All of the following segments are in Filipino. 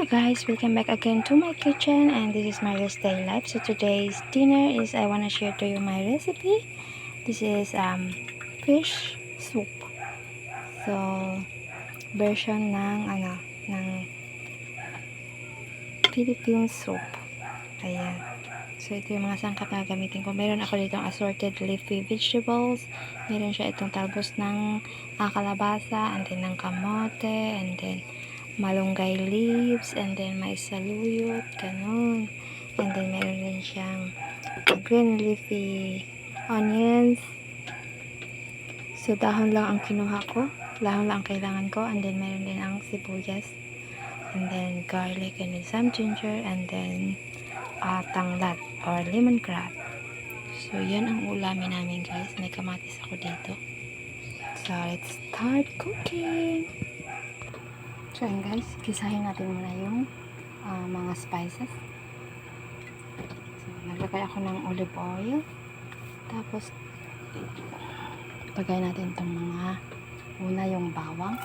guys, welcome back again to my kitchen, and this is my day life. So today's dinner is I want to share to you my recipe. This is fish soup. So version ng Philippine soup. Ayan. So ito yung mga sangkap na gamitin ko. Meron ako ditong assorted leafy vegetables. Meron siya itong talbos ng kalabasa, and then ng kamote, and then malunggay leaves, and then may saluyot, ganun. And then meron din siyang green leafy onions. So dahon lang ang kinuha ko, dahon lang ang kailangan ko, and then meron din ang sibuyas, and then garlic, and then some ginger, and then tanglad or lemongrass. So yan ang ulamin namin guys. May kamatis ako dito. So let's start cooking. So ayan guys, gisahin natin muna yung mga spices. So naglagay ako ng olive oil. Tapos lagay natin itong mga una yung bawang.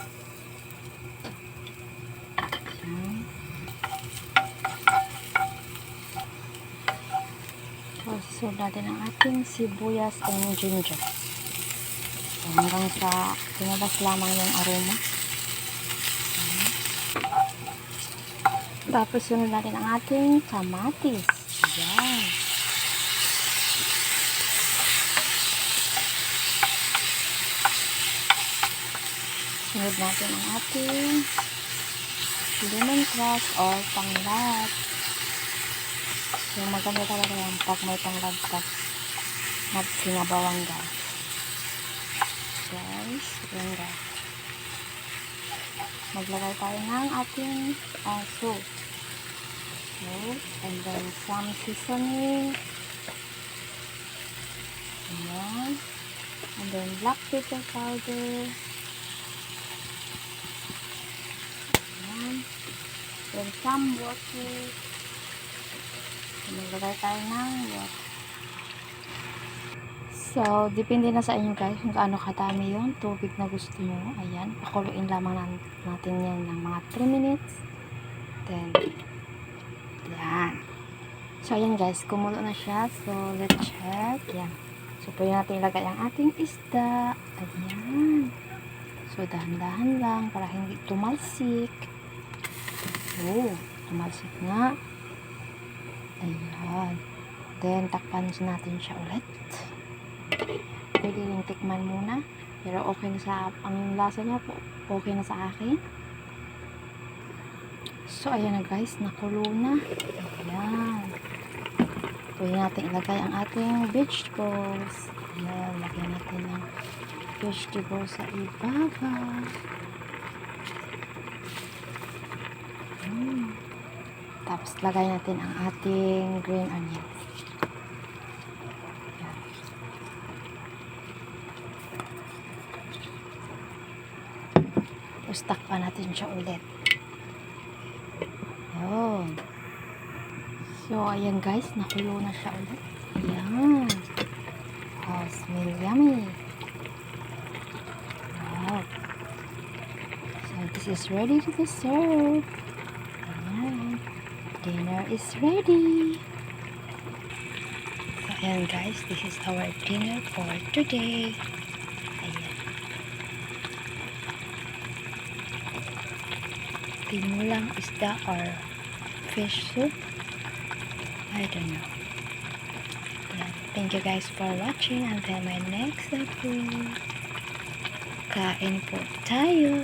Ayan. Tapos susunod natin ang ating sibuyas and ginger. So hanggang sa lumabas lamang yung aroma. Tapos sunod natin ang ating kamatis. Ayan. Sunod natin ang ating lemongrass or tanglad. So maganda talaga yan pag may tanglad pag sinabawan guys. Yan guys. Maglagay tayo ng ating soup. And then some seasoning. Ayan. And then black pepper powder. Ayan. Then some water. Maglagay tayo ng water. So, depende na sa inyo guys kung gaano kadami yung tubig na gusto nyo. Ayan. Pakuluin lamang natin yan ng mga 3 minutes. Then, yan. So, ayan guys. Kumulo na siya. So, let's check. Yan. So, pwede natin ilagay ang ating isda. Ayan. So, dahan-dahan lang para hindi tumalsik. Oh, tumalsik nga. Ayan. Then, takpan natin siya ulit. Pwede rin tikman muna. Pero okay na sa, ang lasa niya po, okay na sa akin. So, ayan na guys, nakulo na. Ayan. Pwede natin ilagay ang ating vegetables. Ayan, lagyan natin ng vegetables sa ibabaw. Tapos, lagay natin ang ating green onions. Ayan. Tapos, takpan natin siya ulit. Ayan. So, ayan guys, nakulo na siya ulit. Ayan. Oh, smell yummy. Wow. So, this is ready to be served. Ayan. Dinner is ready. So, ayan guys, this is our dinner for today. Ayan. Tinulang isda or fish soup. I don't know. Yeah. Thank you guys for watching. Until my next upload. Kain po tayo.